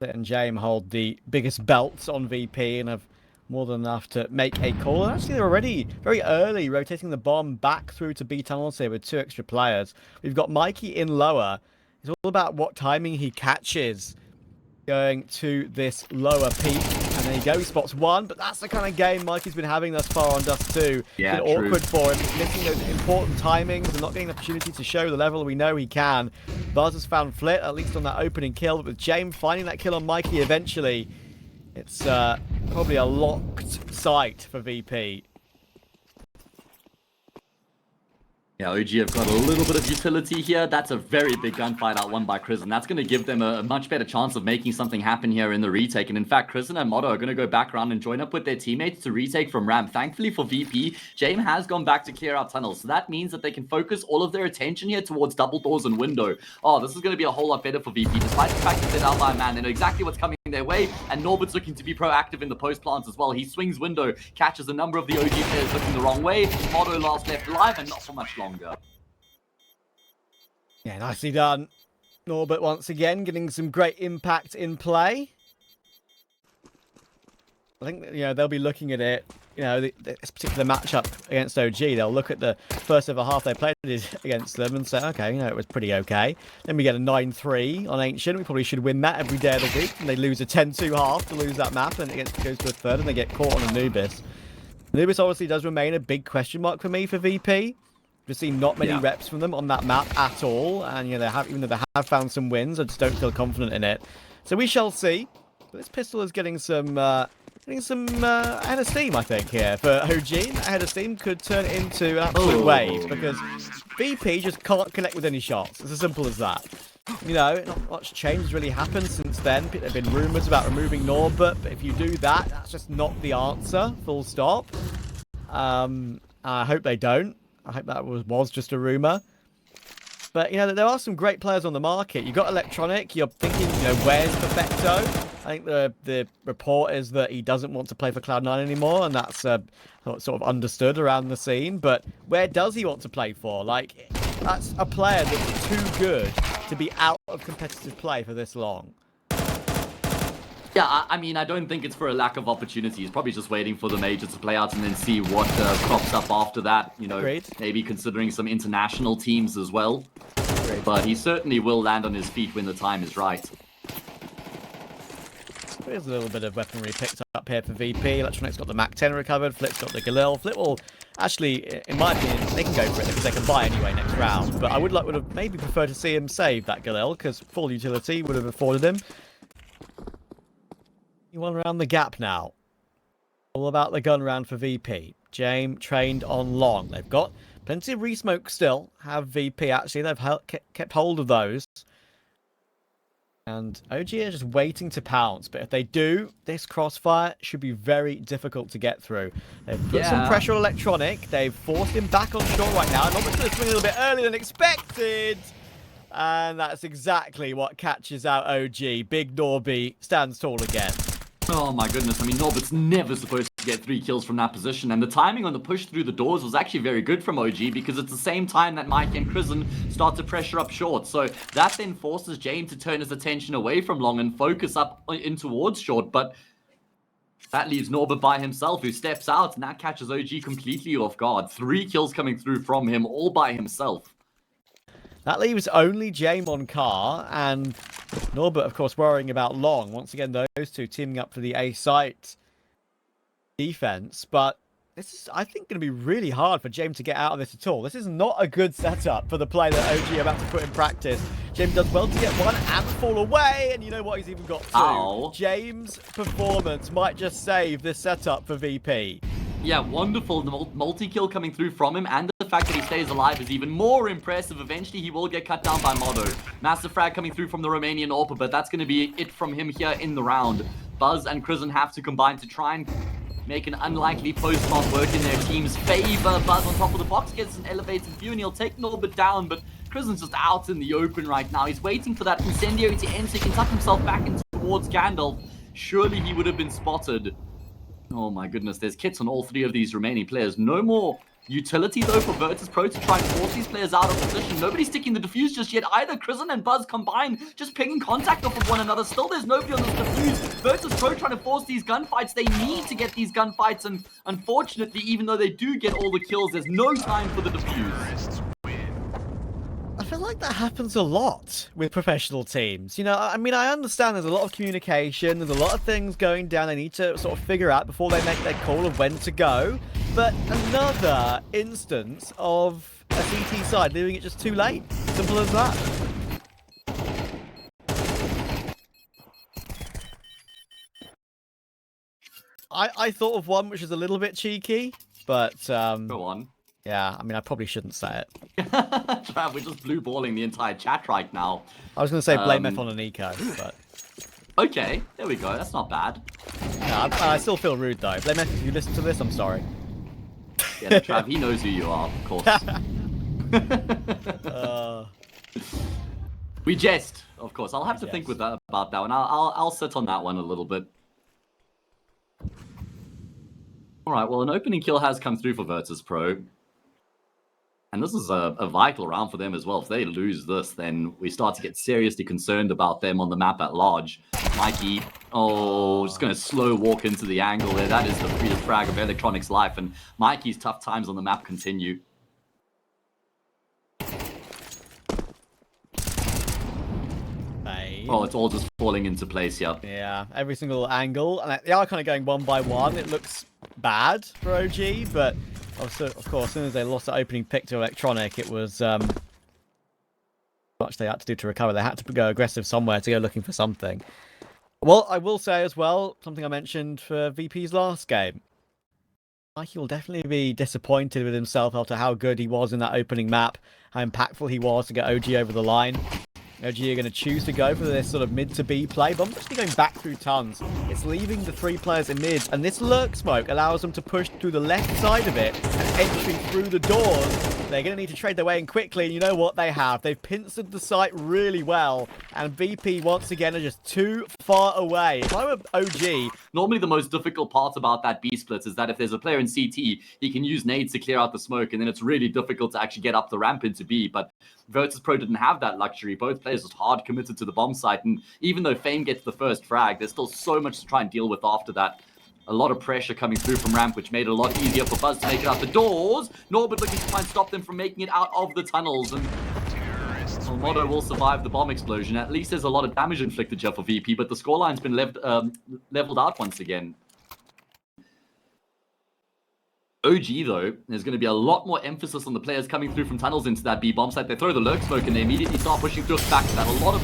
[SPEAKER 1] And James hold the biggest belts on VP and have more than enough to make a call. And actually, they're already very early rotating the bomb back through to B tunnels here with 2 extra players. We've got Mikey in lower. It's all about what timing he catches going to this lower peak. And there you go, he spots one, but that's the kind of game Mikey's been having thus far on Dust 2.
[SPEAKER 2] Yeah,
[SPEAKER 1] it's been awkward for him. He's missing those important timings and not getting the opportunity to show the level we know he can. Buzz has found Flit, at least on that opening kill, but with James finding that kill on Mikey eventually, it's probably a locked sight for VP.
[SPEAKER 2] Yeah, OG have got a little bit of utility here. That's a very big gunfight out won by Chris, and that's going to give them a much better chance of making something happen here in the retake. And in fact, Chris and Motto are going to go back around and join up with their teammates to retake from ramp. Thankfully for VP, James has gone back to clear out tunnels, so that means that they can focus all of their attention here towards double doors and window. Oh, this is going to be a whole lot better for VP, despite the fact that they're down by a man. They know exactly what's coming their way, and Norbert's looking to be proactive in the post plants as well. He swings window, catches a number of the OG players looking the wrong way. Motto last left alive, and not for much longer.
[SPEAKER 1] Yeah, nicely done. Norbert once again getting some great impact in play. I think, you know, they'll be looking at it, you know, this particular matchup against OG. They'll look at the first ever half they played against them and say, okay, you know, it was pretty okay. Then we get a 9-3 on Ancient. We probably should win that every day of the week. And they lose a 10-2 half to lose that map, and it goes to a third, and they get caught on Anubis. Anubis obviously does remain a big question mark for me for VP. We've seen not many reps from them on that map at all, and you know, even though they have found some wins, I just don't feel confident in it. So we shall see. But this pistol is getting some head of steam, I think, here for OG. That head of steam could turn into an absolute wave, because VP just can't connect with any shots. It's as simple as that. You know, not much change has really happened since then. There have been rumours about removing Norbert, but if you do that, that's just not the answer. Full stop. I hope they don't. I hope that was just a rumour. But, you know, there are some great players on the market. You've got Electronic. You're thinking, you know, where's Perfecto? I think the report is that he doesn't want to play for Cloud9 anymore, and that's sort of understood around the scene. But where does he want to play for? Like, that's a player that's too good to be out of competitive play for this long.
[SPEAKER 2] Yeah, I mean, I don't think it's for a lack of opportunity. He's probably just waiting for the major to play out and then see what crops up after that. You know, maybe considering some international teams as well. But he certainly will land on his feet when the time is right.
[SPEAKER 1] There's a little bit of weaponry picked up here for VP. Electronic's got the Mac 10 recovered. Flip's got the Galil. Flip will actually, in my opinion, they can go for it because they can buy anyway next round. But I would have maybe preferred to see him save that Galil, because full utility would have afforded him. You want around the gap now. All about the gun round for VP. James trained on long. They've got plenty of resmoke still. Have VP actually. They've kept hold of those. And OG are just waiting to pounce. But if they do, this crossfire should be very difficult to get through. They've put some pressure on Electronic. They've forced him back on shore right now. And Norbert's going to swing a little bit earlier than expected. And that's exactly what catches out OG. Big Norby stands tall again.
[SPEAKER 2] Oh my goodness, I mean, Norbert's never supposed to get 3 kills from that position, and the timing on the push through the doors was actually very good from OG, because it's the same time that Mike and Krisen start to pressure up short, so that then forces James to turn his attention away from long and focus up in towards short, but that leaves Norbert by himself, who steps out, and that catches OG completely off guard. 3 kills coming through from him, all by himself.
[SPEAKER 1] That leaves only James on car, and Norbert, of course, worrying about long. Once again, those two teaming up for the A site defense. But this is, I think, going to be really hard for James to get out of this at all. This is not a good setup for the play that OG are about to put in practice. James does well to get one and fall away, and you know what? He's even got 2.
[SPEAKER 2] Ow.
[SPEAKER 1] James' performance might just save this setup for VP.
[SPEAKER 2] Yeah, wonderful multi-kill coming through from him, and the fact that he stays alive is even more impressive. Eventually, he will get cut down by Motto. Massive frag coming through from the Romanian AWP, but that's going to be it from him here in the round. Buzz and Krisen have to combine to try and make an unlikely post-plant work in their team's favor. Buzz on top of the box gets an elevated view, and he'll take Norbert down, but Krisen's just out in the open right now. He's waiting for that incendiary to end so he can tuck himself back in towards Gandalf. Surely he would have been spotted. Oh my goodness, there's kits on all 3 of these remaining players. No more utility though for Virtus.pro to try and force these players out of position. Nobody's sticking the defuse just yet either. Krisen and Buzz combined, just picking contact off of one another. Still there's nobody on this defuse. Virtus.pro trying to force these gunfights. They need to get these gunfights, and unfortunately, even though they do get all the kills, there's no time for the defuse.
[SPEAKER 1] feel like that happens a lot with professional teams. You know, I mean, I understand there's a lot of communication, there's a lot of things going down they need to sort of figure out before they make their call of when to go. But another instance of a CT side doing it just too late. Simple as that. I thought of one which is a little bit cheeky, but
[SPEAKER 2] Go on.
[SPEAKER 1] yeah, I mean, I probably shouldn't say it.
[SPEAKER 2] Trav, we're just blue balling the entire chat right now.
[SPEAKER 1] I was going to say blame F on an eco, but...
[SPEAKER 2] Okay, there we go. That's not bad.
[SPEAKER 1] No, I still feel rude, though. Blame F if you listen to this, I'm sorry.
[SPEAKER 2] Yeah, Trav, he knows who you are, of course. We jest, of course. I'll have to think about that one. I'll sit on that one a little bit. All right, well, an opening kill has come through for Virtus.pro. And this is a vital round for them as well. If they lose this, then we start to get seriously concerned about them on the map at large. Mikey, just going to slow walk into the angle there. That is the freest frag of Electronic's life. And Mikey's tough times on the map continue. Oh, it's all just falling into place here.
[SPEAKER 1] Yeah, every single angle. And they are kind of going one by one. It looks bad for OG, but also, of course, as soon as they lost the opening pick to Electronic, it was much they had to do to recover. They had to go aggressive somewhere to go looking for something. Well, I will say as well, something I mentioned for VP's last game. Mikey will definitely be disappointed with himself after how good he was in that opening map, how impactful he was to get OG over the line. OG are going to choose to go for this sort of mid to B play, but I'm actually going back through tons. It's leaving the 3 players in mid, and this lurk smoke allows them to push through the left side of it and entry through the doors. They're going to need to trade their way in quickly, and you know what they have. They've pincered the site really well, and VP once again are just too far away. If I were OG...
[SPEAKER 2] Normally the most difficult part about that B split is that if there's a player in CT, he can use nades to clear out the smoke, and then it's really difficult to actually get up the ramp into B, but Virtus.pro didn't have that luxury. Both players just hard committed to the bomb site, and even though Fame gets the first frag, there's still so much to try and deal with after that. A lot of pressure coming through from ramp, which made it a lot easier for Buzz to make it out the doors. Norbert looking to try and stop them from making it out of the tunnels, and Modo will survive the bomb explosion. At least there's a lot of damage inflicted here for VP, but the scoreline's been leveled out once again. OG, though, there's going to be a lot more emphasis on the players coming through from tunnels into that B bomb site. They throw the lurk smoke and they immediately start pushing through back to that. A lot of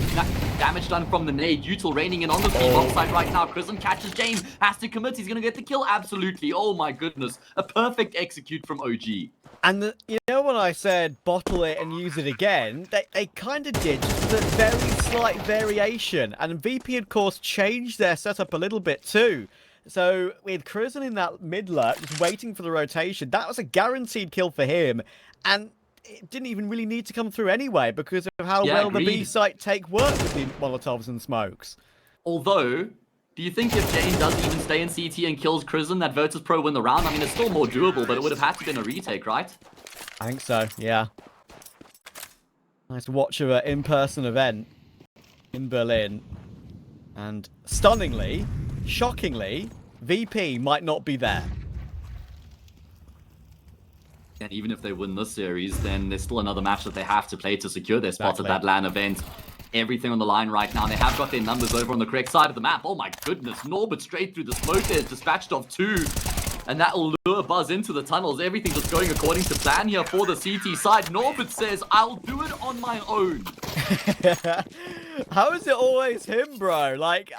[SPEAKER 2] damage done from the nade. Util raining in on the B bomb site right now. Chrism catches Jane, has to commit. He's going to get the kill. Absolutely. Oh my goodness. A perfect execute from OG.
[SPEAKER 1] And you know when I said bottle it and use it again, they kind of did, just a very slight variation. And VP, of course, changed their setup a little bit too. So with Chrism in that mid lurk, just waiting for the rotation, that was a guaranteed kill for him. And it didn't even really need to come through anyway because of how well the B site take work with the Molotovs and smokes.
[SPEAKER 2] Although, do you think if Jane does even stay in CT and kills Chrism, that Virtus.pro win the round? I mean, it's still more doable, but it would have had to been a retake, right?
[SPEAKER 1] I think so, yeah. Nice to watch an in-person event in Berlin. And stunningly, shockingly, VP might not be there.
[SPEAKER 2] And even if they win this series, then there's still another match that they have to play to secure their spot at that LAN event. Everything on the line right now. They have got their numbers over on the correct side of the map. Oh my goodness, Norbert straight through the smoke there, dispatched off 2. And that will lure Buzz into the tunnels. Everything just going according to plan here for the CT side. Norbert says, I'll do it on my own.
[SPEAKER 1] How is it always him, bro? Like,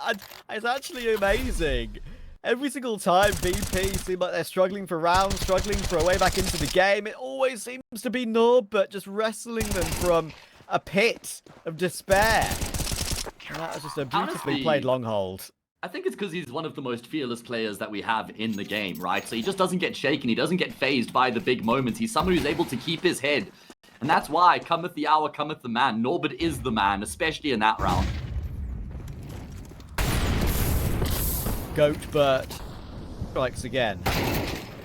[SPEAKER 1] it's actually amazing. Every single time VP seem like they're struggling for rounds, struggling for a way back into the game, it always seems to be Norbert just wrestling them from a pit of despair. And that was just a beautifully played long hold.
[SPEAKER 2] I think it's because he's one of the most fearless players that we have in the game, right? So he just doesn't get shaken. He doesn't get phased by the big moments. He's someone who's able to keep his head. And that's why cometh the hour, cometh the man. Norbert is the man, especially in that round.
[SPEAKER 1] Goatbert strikes again.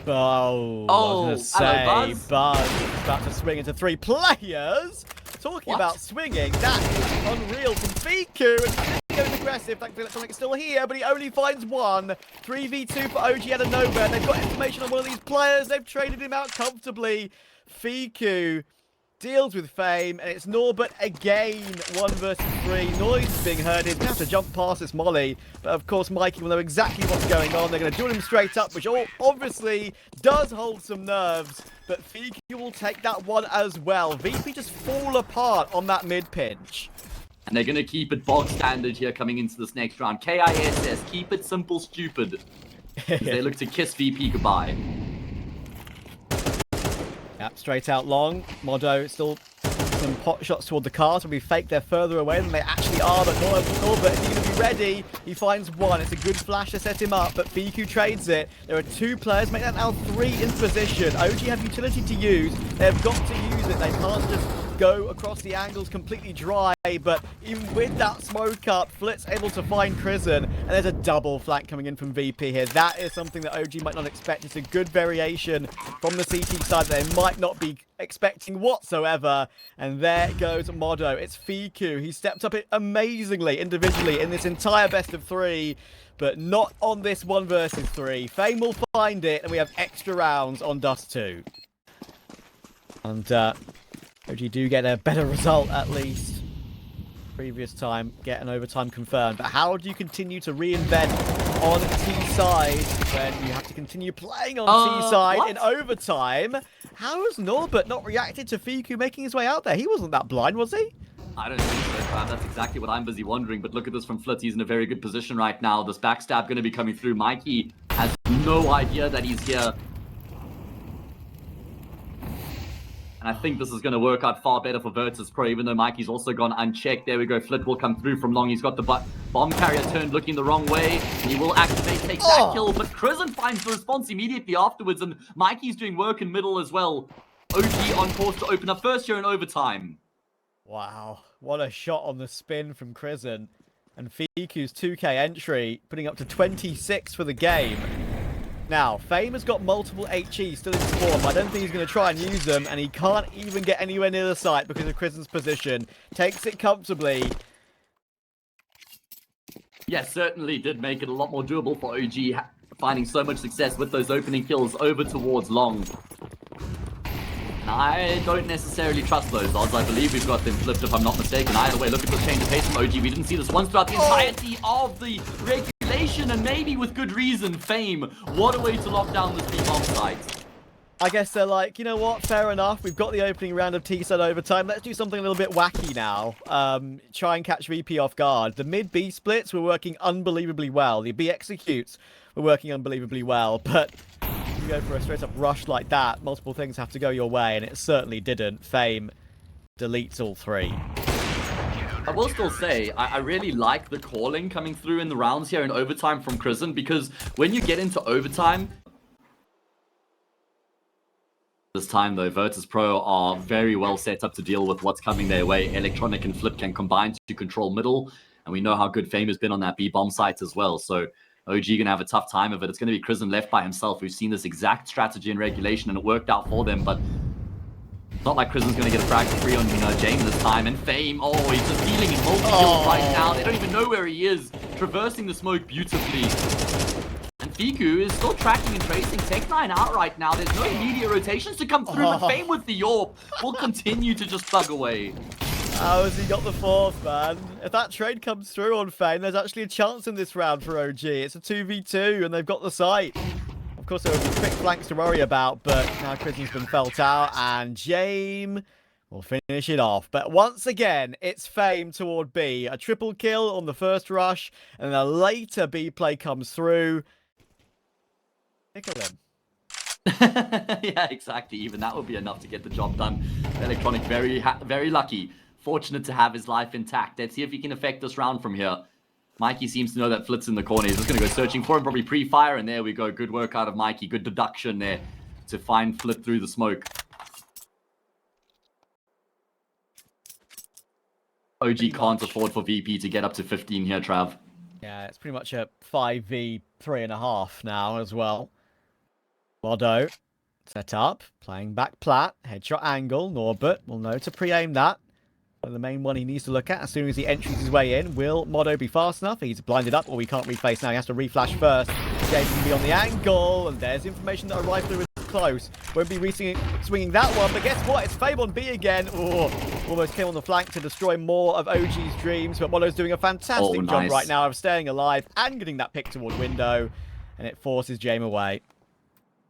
[SPEAKER 1] Oh, I was going to say,
[SPEAKER 2] hello,
[SPEAKER 1] Buzz about to swing into 3 players. Talking about swinging, that is unreal from Fiku. And he goes aggressive. Electronic is still here, but he only finds 1. 3v2 for OG out of nowhere. They've got information on one of these players. They've traded him out comfortably. Fiku deals with Fame, and it's Norbert again, 1 versus 3. Noise is being heard. He's going to have to jump past this molly, but of course Mikey will know exactly what's going on. They're going to duel him straight up, which obviously does hold some nerves, but Fiku will take that one as well. VP just fall apart on that mid pinch.
[SPEAKER 2] And they're going to keep it bog standard here coming into this next round. KISS, keep it simple, stupid. As they look to kiss VP goodbye.
[SPEAKER 1] Yep, straight out long. Modo still some pot shots toward the cars. When we fake, they're further away than they actually are. But Norbert, is he going to be ready? He finds one. It's a good flash to set him up, but Fiku trades it. There are 2 players, make that now 3 in position. OG have utility to use. They've got to use it. They can't just go across the angles completely dry, but even with that smoke up, Flit's able to find Prison, and there's a double flank coming in from VP here. That is something that OG might not expect. It's a good variation from the CT side that they might not be expecting whatsoever, and there goes Modo. It's Fiku. He stepped up it amazingly individually in this entire best of 3, but not on this 1 versus 3. Fame will find it, and we have extra rounds on Dust 2. And OG do get a better result, at least. Previous time, get an overtime confirmed. But how do you continue to reinvent on T-side when you have to continue playing on T-side in overtime? How has Norbert not reacted to Fiku making his way out there? He wasn't that blind, was he?
[SPEAKER 2] I don't think so, Trav. That's exactly what I'm busy wondering. But look at this from Flit. He's in a very good position right now. This backstab going to be coming through. Mikey has no idea that he's here. And I think this is going to work out far better for Virtus.pro, even though Mikey's also gone unchecked. There we go. Flit will come through from long. He's got the bomb carrier turned looking the wrong way. And he will activate, take that kill. But Prison finds the response immediately afterwards. And Mikey's doing work in middle as well. OG on course to open up first here in overtime.
[SPEAKER 1] Wow. What a shot on the spin from Prison. And Fiku's 2K entry, putting up to 26 for the game. Now, Fame has got multiple HE still in spawn, but I don't think he's going to try and use them, and he can't even get anywhere near the site because of Prison's position. Takes it comfortably.
[SPEAKER 2] Yes, certainly did make it a lot more doable for OG, finding so much success with those opening kills over towards long. And I don't necessarily trust those odds. I believe we've got them flipped if I'm not mistaken. Either way, look at the change of pace from OG. We didn't see this once throughout the entirety of the regulation, and maybe with good reason. Fame, what a way to lock down this B-bomb site.
[SPEAKER 1] I guess they're like, you know what, fair enough. We've got the opening round of T-Side overtime. Let's do something a little bit wacky now. Try and catch VP off guard. The mid-B splits were working unbelievably well. The B executes were working unbelievably well, but you go for a straight-up rush like that, multiple things have to go your way, and it certainly didn't. Fame deletes all 3.
[SPEAKER 2] I will still say, I really like the calling coming through in the rounds here in overtime from Prison, because when you get into overtime, this time though, Virtus.pro are very well set up to deal with what's coming their way. Electronic and Flip can combine to control middle, and we know how good Fame has been on that B-bomb site as well, so OG gonna have a tough time of it. It's gonna be Prison left by himself. We've seen this exact strategy in regulation, and it worked out for them, but it's not like Prison's gonna get a frag free on James this time. And Fame, he's just dealing in multi-kills right now. They don't even know where he is, traversing the smoke beautifully. And Fiku is still tracking and tracing Tech9 out right now. There's no immediate rotations to come through, but Fame with the AWP will continue to just plug away.
[SPEAKER 1] How has he got the 4th, man? If that trade comes through on Fame, there's actually a chance in this round for OG. It's a 2v2, and they've got the site. Of course, there will be quick flanks to worry about, but now Prison's been felt out, and James will finish it off. But once again, it's Fame toward B. A triple kill on the first rush, and a later B play comes through. Tickle him.
[SPEAKER 2] Yeah, exactly. Even that would be enough to get the job done. Electronic very lucky. Fortunate to have his life intact. Let's see if he can affect this round from here. Mikey seems to know that Flit's in the corner. He's just going to go searching for him, probably pre-fire, and there we go. Good work out of Mikey. Good deduction there to find Flit through the smoke. OG can't afford for VP to get up to 15 here, Trav.
[SPEAKER 1] Yeah, it's pretty much a 5v3.5 now as well. Modo set up, playing back plat, headshot angle. Norbert will know to pre-aim that. But the main one he needs to look at as soon as he enters his way in. Will Modo be fast enough? He's blinded up, or we can't reface now. He has to reflash first. James can be on the angle, and there's information that arrived through with close. Won't be swinging that one, but guess what? It's Fame on B again. Oh, almost came on the flank to destroy more of OG's dreams, but MongolZ's doing a fantastic job right now of staying alive and getting that pick toward window, and it forces Jame away.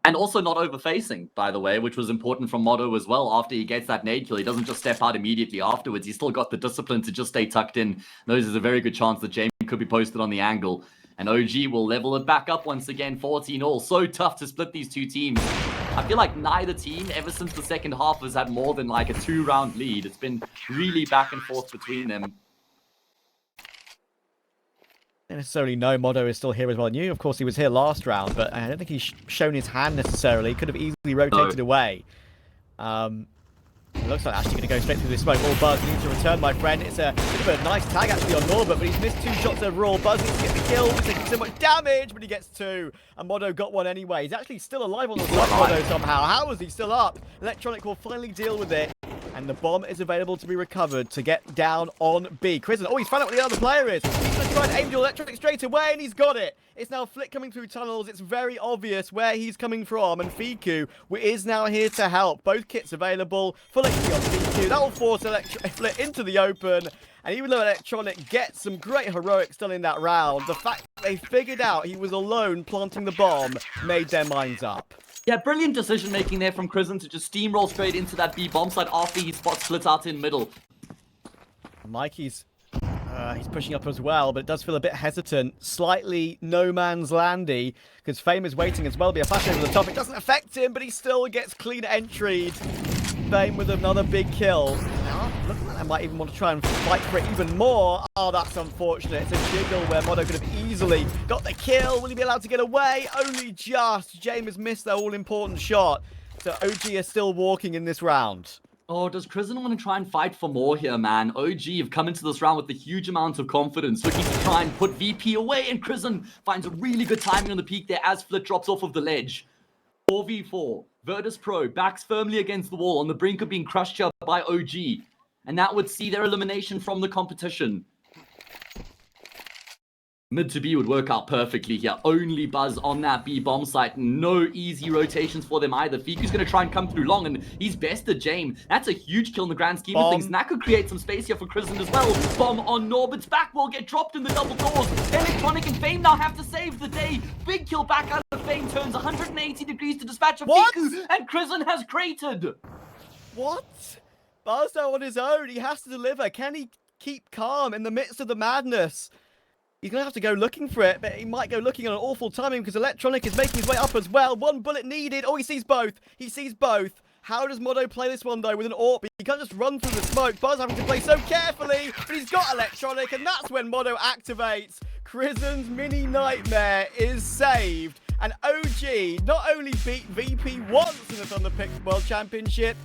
[SPEAKER 2] And also not overfacing, by the way, which was important from Motto as well. After he gets that nade kill, he doesn't just step out immediately afterwards. He's still got the discipline to just stay tucked in. There's a very good chance that Jame could be posted on the angle. And OG will level it back up once again, 14-all. So tough to split these two teams. I feel like neither team, ever since the second half, has had more than like a 2-round lead. It's been really back and forth between them.
[SPEAKER 1] I don't necessarily know Motto is still here as well. I knew, of course, he was here last round, but I don't think he's shown his hand necessarily. He could have easily rotated away. It looks like actually going to go straight through this smoke. All Buzz needs to return, my friend. It's a bit of a nice tag actually on Norbert, but he's missed 2 shots overall. Buzz needs to get the kill. He's taking so much damage, but he gets 2. And Motto got 1 anyway. He's actually still alive on the side, Motto, somehow. How is he still up? Electronic will finally deal with it. And the bomb is available to be recovered to get down on B. Kristen, oh, he's found out what the other player is. He's going to try and aim dual Electronic straight away, and he's got it. It's now Flick coming through tunnels. It's very obvious where he's coming from, and Fiku is now here to help. Both kits available. Full XP on Fiku. That will force Flick into the open. And even though Electronic gets some great heroics done in that round, the fact that they figured out he was alone planting the bomb made their minds up.
[SPEAKER 2] Yeah, brilliant decision-making there from Kristen to just steamroll straight into that B bomb site after he spots split out in middle.
[SPEAKER 1] Mikey's he's pushing up as well, but it does feel a bit hesitant. Slightly no man's landy, because Fame is waiting as well. Be a flash over the top. It doesn't affect him, but he still gets clean entry. Fame with another big kill. Now, looking like I might even want to try and fight for it even more. Oh, that's unfortunate. It's a jiggle where Motto could have easily got the kill. Will he be allowed to get away? Only just. James has missed that all-important shot. So OG is still walking in this round.
[SPEAKER 2] Oh, does Kristen want to try and fight for more here, man? OG have come into this round with a huge amount of confidence, looking to try and put VP away, and Kristen finds a really good timing on the peak there as Flit drops off of the ledge. 4v4. Virtus.pro backs firmly against the wall on the brink of being crushed here by OG. And that would see their elimination from the competition. Mid to B would work out perfectly here. Only Buzz on that B bomb site. No easy rotations for them either. Fiku's going to try and come through long, and he's bested Jame. That's a huge kill in the grand scheme of things. And that could create some space here for Kristen as well. Bomb on Norbert's back will get dropped in the double doors. Electronic and Fame now have to save the day. Big kill back out of Fame turns 180 degrees to dispatch of Fiku, and Kristen has cratered.
[SPEAKER 1] What? Buzz now on his own. He has to deliver. Can he keep calm in the midst of the madness? He's going to have to go looking for it, but he might go looking on an awful timing because Electronic is making his way up as well. 1 bullet needed. Oh, he sees both. He sees both. How does Motto play this one, though, with an AWP? He can't just run through the smoke. Buzz having to play so carefully, but he's got Electronic, and that's when Motto activates. Krisen's mini nightmare is saved, and OG not only beat VP once in the Thunderpick World Championship,